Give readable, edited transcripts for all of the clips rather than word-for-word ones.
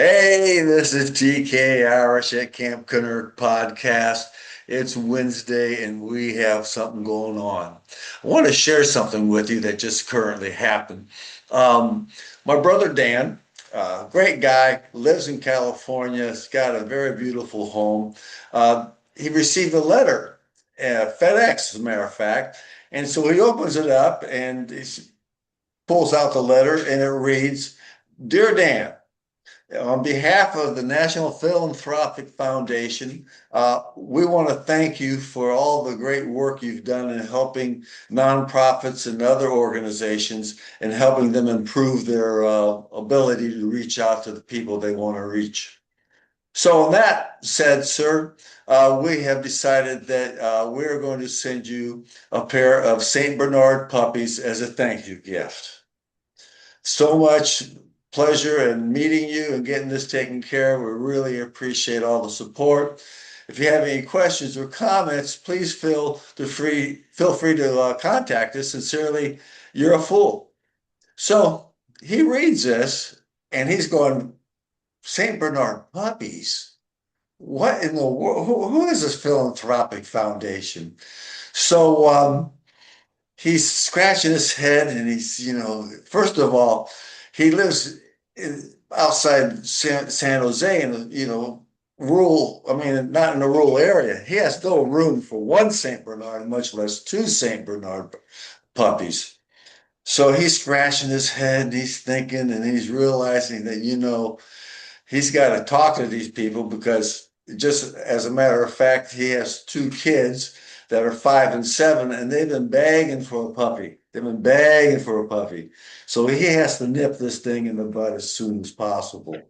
Hey, this is TK Irish at Camp Kennerk Podcast. It's Wednesday and we have something going on. I want to share something with you that just currently happened. Um, my brother Dan, great guy, lives in California. He's got a very beautiful home. He received a letter, FedEx, as a matter of fact. And so he opens it up and pulls out the letter and it reads, Dear Dan, on behalf of the National Philanthropic Foundation, we want to thank you for all the great work you've done in helping nonprofits and other organizations and helping them improve their ability to reach out to the people they want to reach. So, on that said, sir, we have decided that we're going to send you a pair of St. Bernard puppies as a thank you gift. So much pleasure in meeting you and getting this taken care of. We really appreciate all the support. If you have any questions or comments, please feel free to contact us. Sincerely, you're a fool. So he reads this and he's going, St. Bernard puppies. What in the world? Who is this philanthropic foundation? So he's scratching his head and first of all, he lives outside San Jose in rural, I mean, not in a rural area. He has no room for one St. Bernard, much less two St. Bernard puppies. So he's scratching his head and he's thinking and he's realizing that, he's got to talk to these people because just as a matter of fact, he has two kids that are 5 and 7, and they've been begging for a puppy. They've been begging for a puppy. So he has to nip this thing in the bud as soon as possible.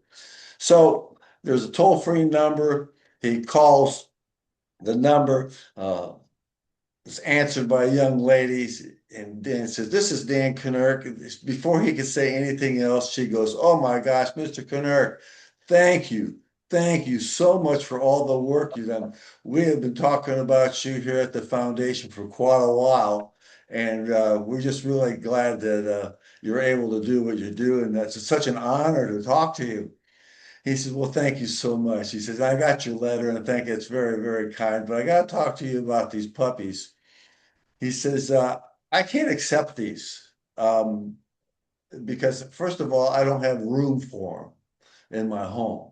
So there's a toll-free number. He calls the number. It's answered by a young lady, and Dan says, "This is Dan Kennerk." Before he could say anything else, she goes, "Oh my gosh, Mr. Kennerk, thank you. Thank you so much for all the work you've done. We have been talking about you here at the foundation for quite a while, and we're just really glad that you're able to do what you do, and that's such an honor to talk to you." He says, "Well, thank you so much." He says, "I got your letter, and I think it's very, very kind, but I got to talk to you about these puppies." He says, "I can't accept these because, first of all, I don't have room for them in my home.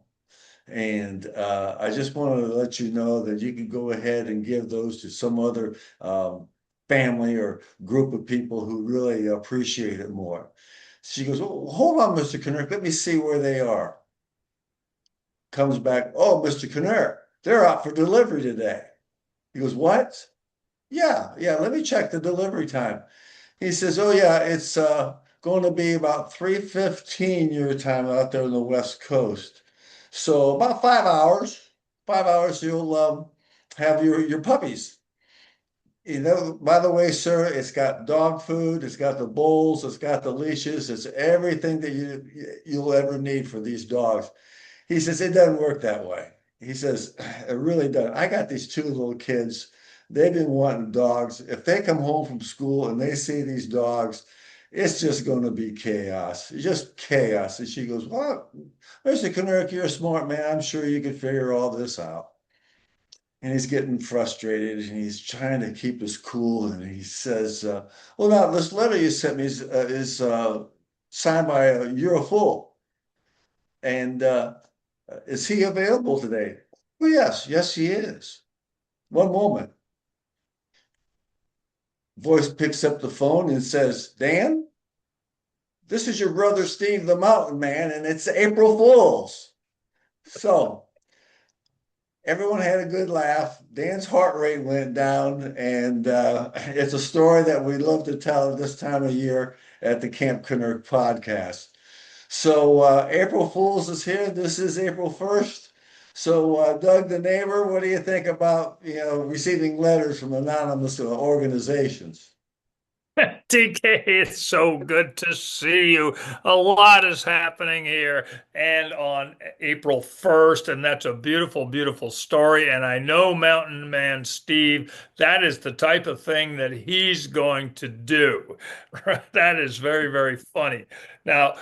And I just wanted to let you know that you can go ahead and give those to some other family or group of people who really appreciate it more." She goes, "Oh, hold on, Mr. Kennerk, let me see where they are." Comes back, "Oh, Mr. Kennerk, they're out for delivery today." He goes, "What?" Yeah, let me check the delivery time." He says, "Oh yeah, it's going to be about 3:15 your time out there on the West Coast. So about 5 hours. 5 hours you'll have your puppies. By the way, sir, it's got dog food, it's got the bowls, it's got the leashes, it's everything that you'll ever need for these dogs." He says, "It doesn't work that way." He says, "It really doesn't. I got these two little kids. They've been wanting dogs. If they come home from school and they see these dogs, it's just going to be chaos. It's just chaos." And she goes, "Well, Mr. Kennerk, you're a smart man. I'm sure you could figure all this out." And he's getting frustrated and he's trying to keep his cool. And he says, "Well, now this letter you sent me is signed by you're a fool. And is he available today?" "Well, yes, he is." "One moment." Voice picks up the phone and says, "Dan, this is your brother Steve the Mountain Man, and it's April Fools." So everyone had a good laugh. Dan's heart rate went down, and it's a story that we love to tell at this time of year at the Camp Kennerk podcast. So April Fools is here. This is April 1st. So Doug, the neighbor, what do you think about receiving letters from anonymous organizations? TK, it's so good to see you. A lot is happening here and on April 1st, and that's a beautiful, beautiful story. And I know Mountain Man Steve, that is the type of thing that he's going to do. That is very, very funny. Now,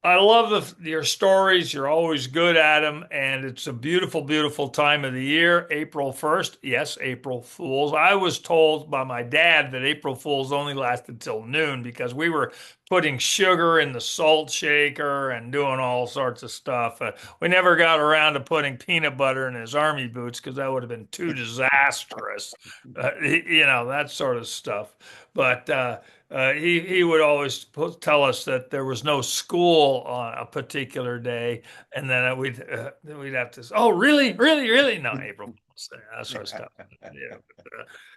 I love your stories. You're always good at them, and it's a beautiful, beautiful time of the year. April 1st, yes, April Fools. I was told by my dad that April Fools only lasted till noon because we were putting sugar in the salt shaker and doing all sorts of stuff. We never got around to putting peanut butter in his army boots because that would have been too disastrous. That sort of stuff. But he would always tell us that there was no school on a particular day, and then we'd have to say, oh, really, really, really? No, April Fool's Day, that sort of stuff. Yeah,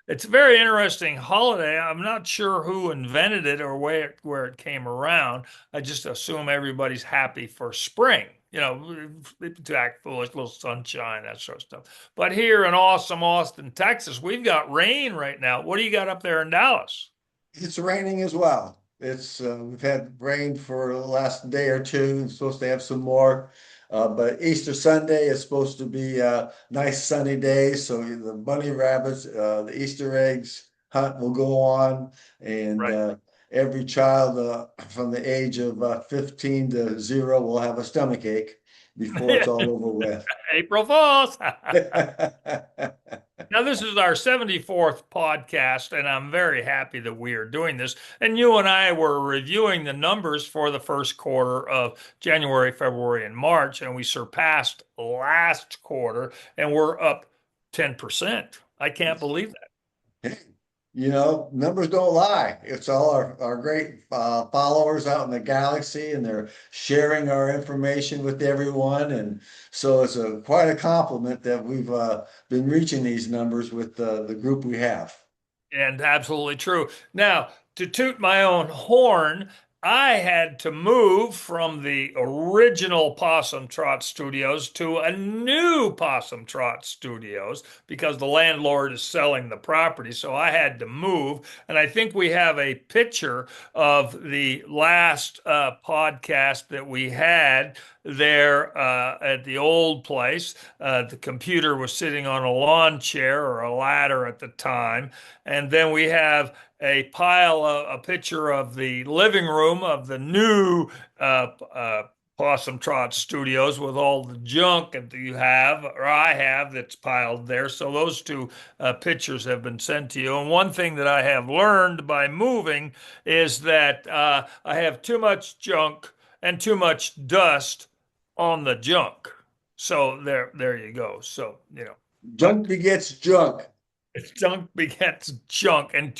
it's a very interesting holiday. I'm not sure who invented it or where it came around. I just assume everybody's happy for spring. To act foolish, little sunshine, that sort of stuff. But here in awesome Austin, Texas, we've got rain right now. What do you got up there in Dallas? It's raining as well. It's we've had rain for the last day or two. It's supposed to have some more, but Easter Sunday is supposed to be a nice sunny day. So the bunny rabbits, the Easter eggs hunt will go on, and Right. every child from the age of 15 to 0 will have a stomach ache before it's all over with. April Fools. Now, this is our 74th podcast, and I'm very happy that we are doing this. And you and I were reviewing the numbers for the first quarter of January, February, and March, and we surpassed last quarter, and we're up 10%. I can't believe that. Numbers don't lie. It's all our great followers out in the galaxy, and they're sharing our information with everyone. And so it's quite a compliment that we've been reaching these numbers with the group we have. And absolutely true. Now, to toot my own horn, I had to move from the original Possum Trot Studios to a new Possum Trot Studios because the landlord is selling the property. So I had to move. And I think we have a picture of the last podcast that we had there at the old place. The computer was sitting on a lawn chair or a ladder at the time. And then we have a picture of the living room of the new Possum Trot Studios with all the junk that you have, or I have, that's piled there. So those two pictures have been sent to you. And one thing that I have learned by moving is that I have too much junk and too much dust on the junk. So there you go. So, but Junk begets junk. junk begets junk. And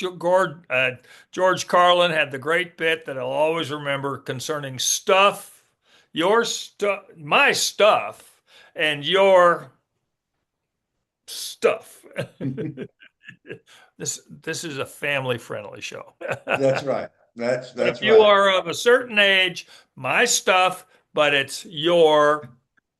George Carlin had the great bit that I'll always remember concerning stuff, your stuff, my stuff, and your stuff. This is a family friendly show. That's right. If That's you right. are of a certain age, my stuff, but it's your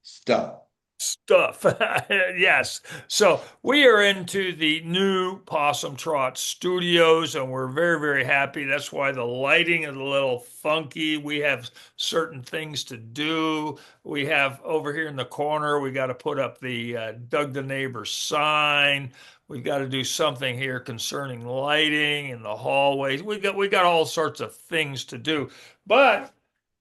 Stuff. stuff. Yes. So we are into the new Possum Trot Studios, and we're very, very happy. That's why the lighting is a little funky. We have certain things to do. We have over here in the corner, we got to put up the Doug the Neighbor sign. We've got to do something here concerning lighting in the hallways. We got all sorts of things to do. But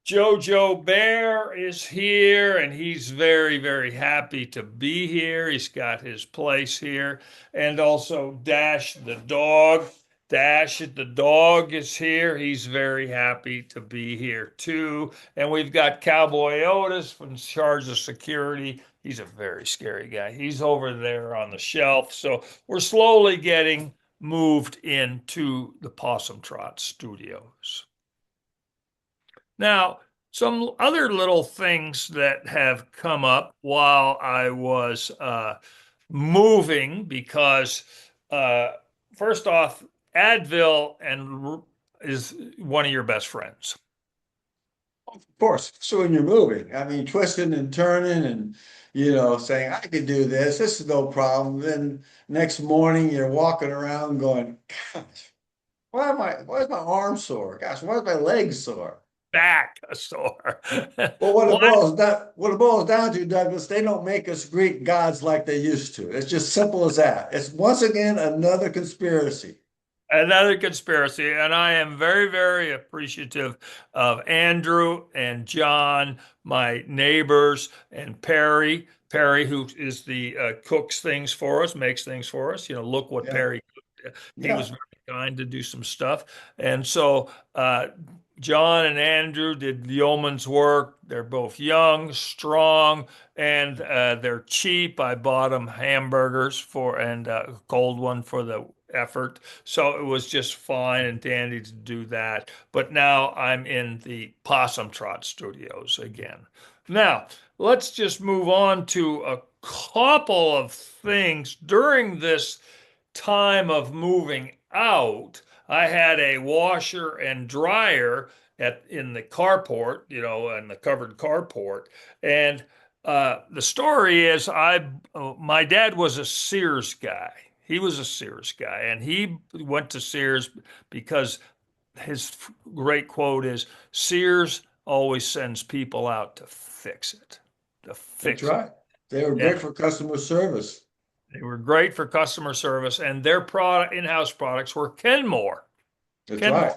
Jojo Bear is here and he's very, very happy to be here. He's got his place here. And also Dash the dog. Dash the dog is here. He's very happy to be here too. And we've got Cowboy Otis in charge of security. He's a very scary guy. He's over there on the shelf. So we're slowly getting moved into the Possum Trot Studios. Now, some other little things that have come up while I was moving, because uh, first off, Advil is one of your best friends. Of course. So when you're moving, I mean, twisting and turning and, saying, I could do this. This is no problem. Then next morning you're walking around going, gosh, why is my arm sore? Gosh, why is my leg sore? Back sore. Well, What? what it boils down to, Douglas, they don't make us Greek gods like they used to. It's just simple as that. It's once again another conspiracy. Another conspiracy, and I am very, very appreciative of Andrew and John, my neighbors, and Perry. Perry, who is the cooks things for us, makes things for us. Look what Yeah, Perry cooked. He yeah, was very kind to do some stuff, and so John and Andrew did yeoman's work. They're both young, strong, and they're cheap. I bought them hamburgers for and a cold one for the effort. So it was just fine and dandy to do that. But now I'm in the Possum Trot Studios again. Now, let's just move on to a couple of things during this time of moving out. I had a washer and dryer in the carport, in the covered carport, and the story is my dad was a Sears guy. He was a Sears guy, and he went to Sears because his great quote is Sears always sends people out to fix it, to that's fix it. right. They were And great for customer service. they were great for customer service, and their in-house products were Kenmore. That's Kenmore. right.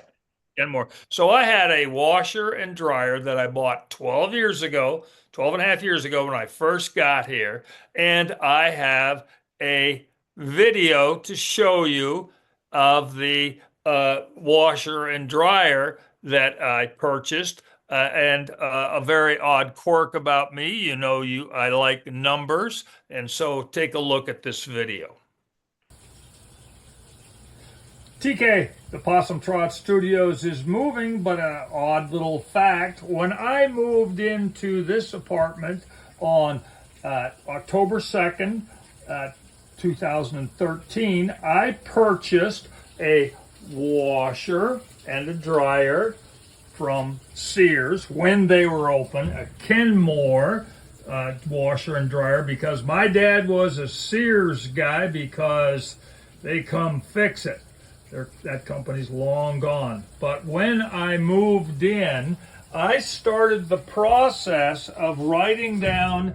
Kenmore. So I had a washer and dryer that I bought 12 years ago, 12 and a half years ago when I first got here. And I have a video to show you of the washer and dryer that I purchased. And a very odd quirk about me, I like numbers. And so take a look at this video. TK, the Possum Trot Studios is moving, but an odd little fact. When I moved into this apartment on October 2nd, 2013, I purchased a washer and a dryer from Sears when they were open, a Kenmore washer and dryer, because my dad was a Sears guy because they come fix it. That company's long gone. But when I moved in, I started the process of writing down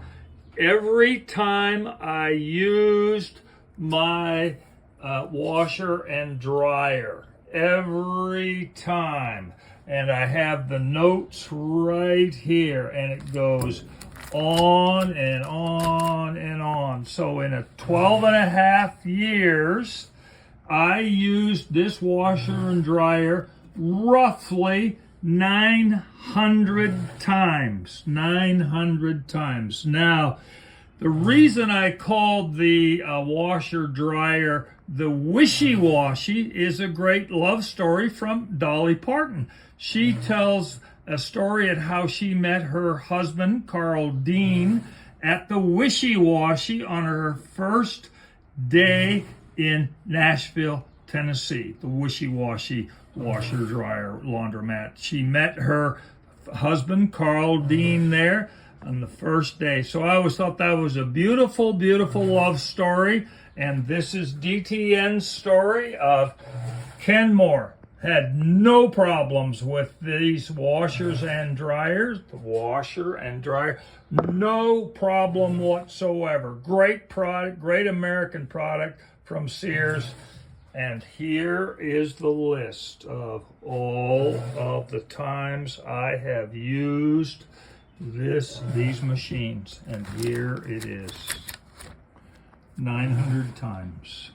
every time I used my washer and dryer. Every time. And I have the notes right here, and it goes on and on and on. So in a 12 and a half years, I used this washer and dryer roughly 900 times. 900 times. Now, the reason I called the washer dryer the wishy-washy is a great love story from Dolly Parton. She tells a story of how she met her husband, Carl Dean, at the wishy-washy on her first day in Nashville, Tennessee, the wishy-washy washer dryer laundromat. She met her husband, Carl Dean, there on the first day. So I always thought that was a beautiful, beautiful love story. And this is DTN's story of Kenmore. Had no problems with these washers and dryers. The washer and dryer, no problem whatsoever. Great product, great American product from Sears. And here is the list of all of the times I have used these machines. And here it is. 900 times.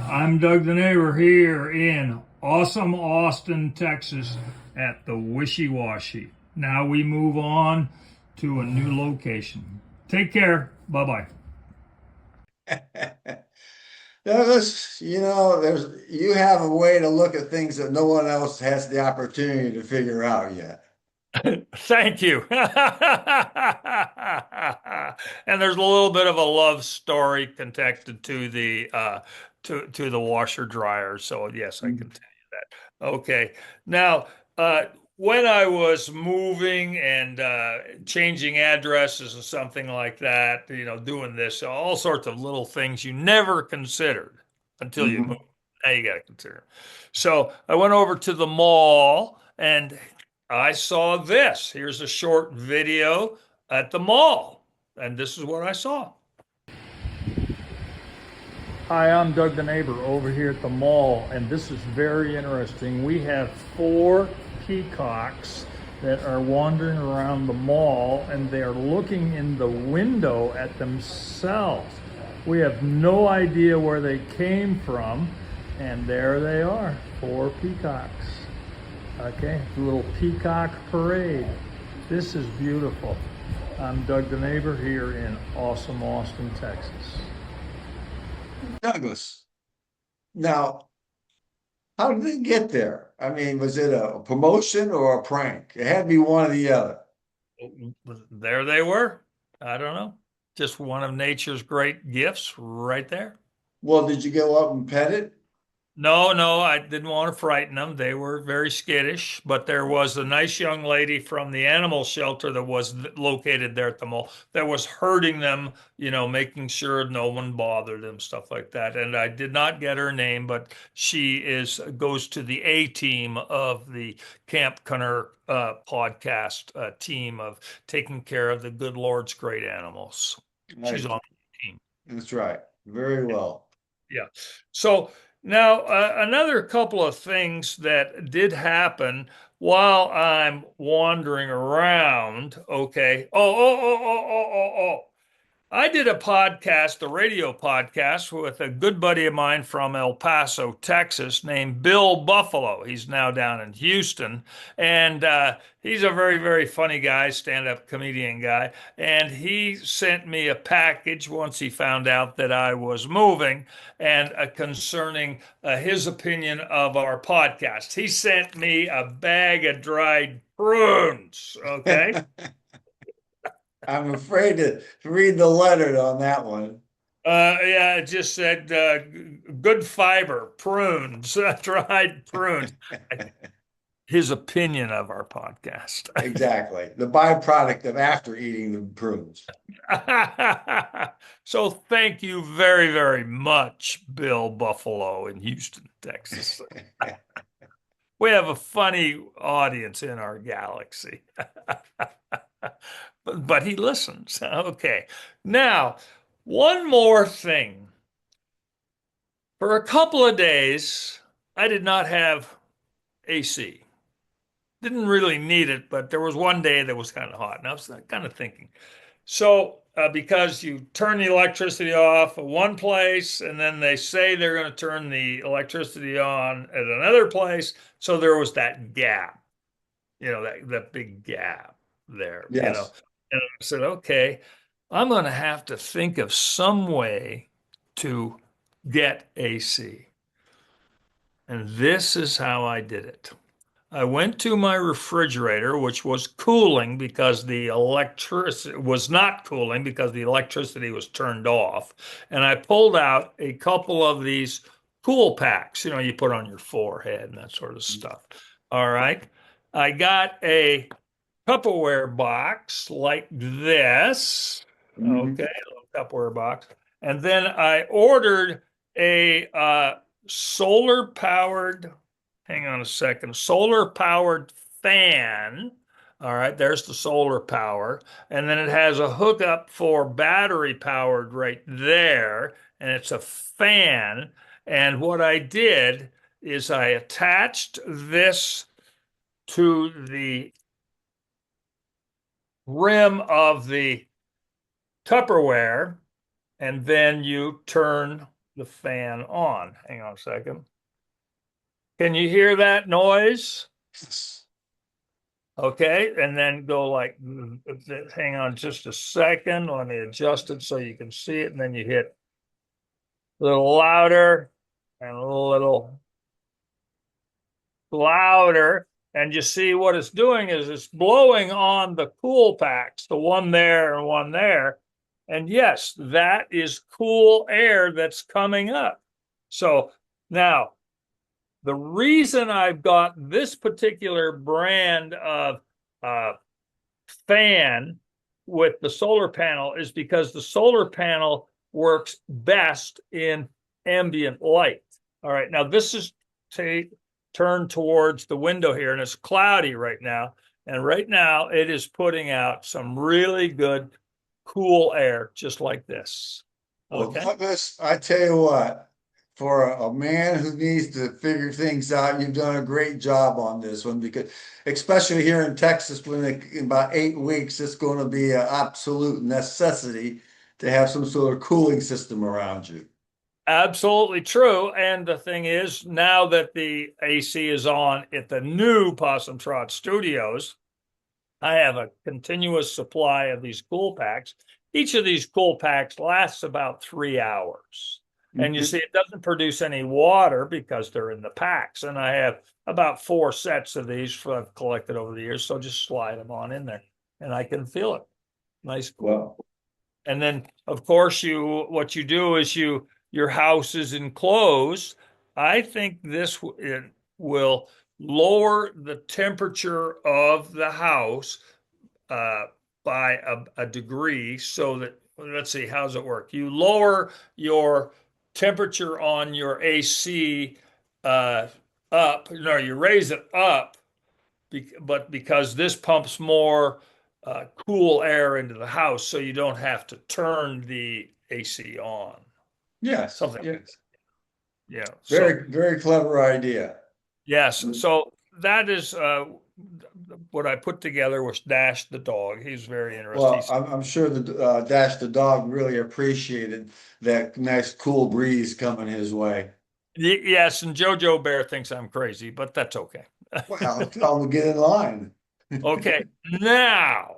I'm Doug the neighbor here in awesome Austin, Texas at the Wishy Washy. Now we move on to a new location. Take care. Bye-bye. You have a way to look at things that no one else has the opportunity to figure out yet. Thank you. And there's a little bit of a love story connected to the to the washer dryer. So yes, I can tell you that. Okay. Now, when I was moving and changing addresses and something like that, doing this, all sorts of little things you never considered until you move. Now you got to consider. So I went over to the mall and I saw this. Here's a short video at the mall, and this is what I saw. Hi, I'm Doug the neighbor over here at the mall, and this is very interesting. We have four peacocks that are wandering around the mall, and they are looking in the window at themselves. We have no idea where they came from, and there they are, four peacocks. Okay, little peacock parade. This is beautiful. I'm Doug the neighbor here in awesome Austin, Texas. Douglas, now, how did they get there? I mean, was it a promotion or a prank? It had to be one or the other. There they were. I don't know. Just one of nature's great gifts right there. Well, did you go up and pet it? No, no, I didn't want to frighten them. They were very skittish, but there was a nice young lady from the animal shelter that was located there at the mall that was herding them, making sure no one bothered them, stuff like that. And I did not get her name, but she goes to the A team of the Camp Kennerk podcast team of taking care of the good Lord's great animals. She's Right. on the team. That's right. Very well. Yeah. So now another couple of things that did happen while I'm wandering around. Okay. Oh. I did a podcast, a radio podcast, with a good buddy of mine from El Paso, Texas, named Bill Buffalo. He's now down in Houston, and he's a very, very funny guy, stand-up comedian guy. And he sent me a package once he found out that I was moving, and concerning his opinion of our podcast. He sent me a bag of dried prunes. Okay. I'm afraid to read the letter on that one. Yeah, it just said good fiber, prunes, dried prunes. His opinion of our podcast. Exactly. The byproduct of after eating the prunes. So thank you very, very much, Bill Buffalo in Houston, Texas. We have a funny audience in our galaxy. But he listens. Okay. Now, one more thing. For a couple of days, I did not have AC. Didn't really need it, but there was one day that was kind of hot. And I was kind of thinking. So, because you turn the electricity off at one place, and then they say they're going to turn the electricity on at another place. So there was that gap, that big gap there. Yes. And I said, okay, I'm going to have to think of some way to get AC. And this is how I did it. I went to my refrigerator, which was cooling because the electricity was not cooling because the electricity was turned off. And I pulled out a couple of these cool packs, you put on your forehead and that sort of stuff. All right. I got a Tupperware box like this. Mhm. Okay, a little Tupperware box. And then I ordered a solar powered, hang on a second, solar powered fan. All right, there's the solar power. And then it has a hookup for battery powered right there. And it's a fan. And what I did is I attached this to the rim of the Tupperware, and then you turn the fan on. Hang on a second. Can you hear that noise? Okay, and then go like, hang on just a second. Let me adjust it so you can see it, and then you hit a little louder and a little louder. And you see what it's doing is it's blowing on the cool packs, the one there and one there. And yes, that is cool air that's coming up. So now, the reason I've got this particular brand of fan with the solar panel is because the solar panel works best in ambient light. All right, now this is turned towards the window here, and it's cloudy right now. And right now, it is putting out some really good cool air, just like this. Well, Okay. Douglas, I tell you what, for a man who needs to figure things out, you've done a great job on this one because, especially here in Texas, in about 8 weeks, it's going to be an absolute necessity to have some sort of cooling system around you. Absolutely true. And the thing is, now that the AC is on at the new Possum Trot Studios, I have a continuous supply of these cool packs. Each of these cool packs lasts about 3 hours. And you see, it doesn't produce any water because they're in the packs. And I have about 4 sets of these I've collected over the years. So just slide them on in there and I can feel it. Nice, cool. Well, And then, of course, what you do is your house is enclosed. I think it will lower the temperature of the house uh, by a degree, so that, let's see, how does it work? You lower your temperature on your AC uh, up. No, you raise it up, but because this pumps more cool air into the house, so you don't have to turn the AC on. yes, Something, yes. yeah. So Very, very clever idea. yes, so that is what I put together was Dash the dog. He's very interested. Well, I'm sure the Dash the dog really appreciated that nice cool breeze coming his way. Yes, and Jojo Bear thinks I'm crazy, but that's okay. Well, tell him to get in line. Okay, now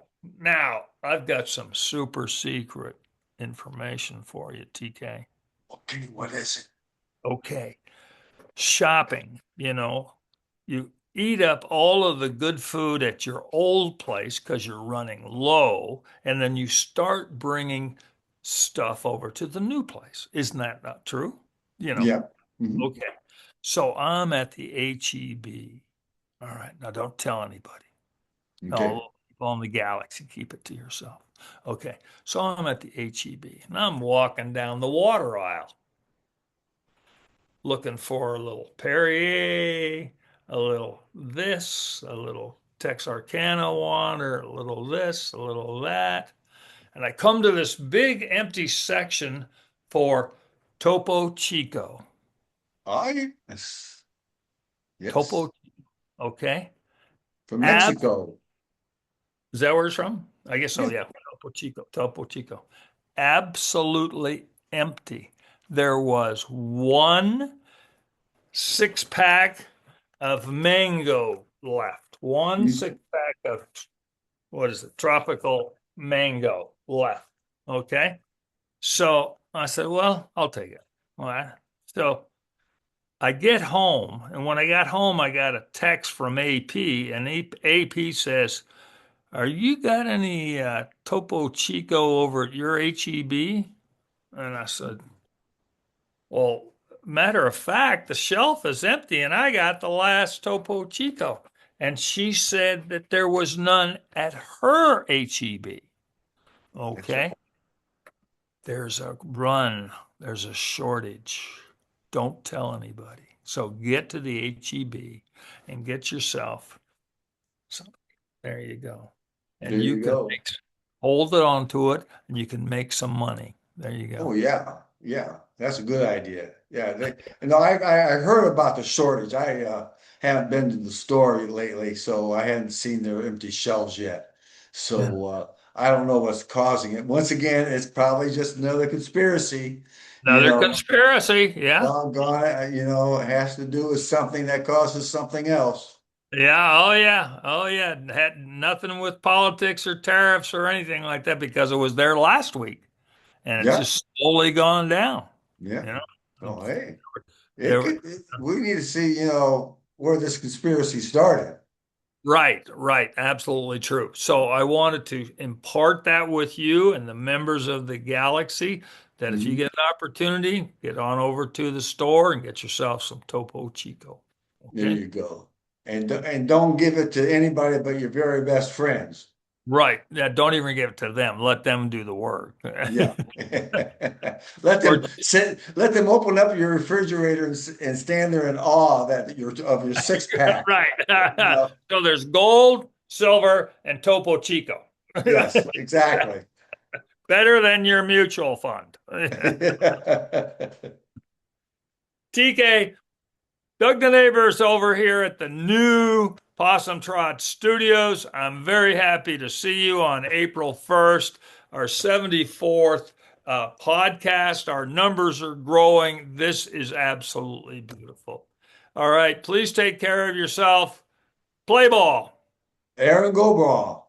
I've got some super secret information for you, TK. Okay, what is it? Okay, shopping, you eat up all of the good food at your old place because you're running low, and then you start bringing stuff over to the new place. Isn't that not true? You know, Yeah. Mhm. okay. So I'm at the HEB. All right, now don't tell anybody. Okay. No, on the Galaxy, keep it to yourself. Okay, so I'm at the HEB and I'm walking down the water aisle looking for a little Perrier, a little this, a little Texarkana water, a little this, a little that. And I come to this big empty section for Topo Chico. I yes. Yes. Topo, okay. From Ab, Mexico. is that where it's from? I guess so, Yeah. yeah. Topo Chico, Topo Chico. Absolutely empty. There was one 6 pack of mango left. One Mm. 6 pack of, what is it, tropical mango left. Okay. So I said, well, I'll take it. All right. So I get home, and when I got home, I got a text from AP, and AP says, "Are you got any Topo Chico over at your HEB?" And I said, "Well, matter of fact, the shelf is empty, and I got the last Topo Chico." And she said that there was none at her HEB. That's right. Okay, there's a run, there's a shortage. Don't tell anybody. So get to the HEB and get yourself some. There you go. There And you you can go. hold it onto it and you can make some money. There you Oh go. yeah. Yeah. That's a good idea. Yeah. I heard about the shortage. I haven't been to the store lately, so I hadn't seen their empty shelves yet. Yeah. So I don't know what's causing it. Once again, it's probably just another conspiracy. You Another know, conspiracy. Yeah. doggone it, it has to do with something that causes something else. Yeah. Oh, yeah. Oh, yeah. Had nothing with politics or tariffs or anything like that because it was there last week and it's Yeah, just slowly gone down. yeah. You know, Oh, hey, there were, we need to see, where this conspiracy started. right. Absolutely true. So I wanted to impart that with you and the members of the galaxy that if you Mhm. get an opportunity, get on over to the store and get yourself some Topo Chico. There Okay. you go. And don't give it to anybody but your very best friends. Right. Yeah. Don't even give it to them. Let them do the work. Yeah. Let Or them sit, let them open up your refrigerator and stand there in awe of your six pack. You right. know, So there's gold, silver, and Topo Chico. yes, exactly. Better than your mutual fund. TK, Doug the neighbor's over here at the new Possum Trot Studios. I'm very happy to see you on April 1st, our 74th podcast. Our numbers are growing. This is absolutely beautiful. All right, please take care of yourself. Play ball. Aaron Gobron.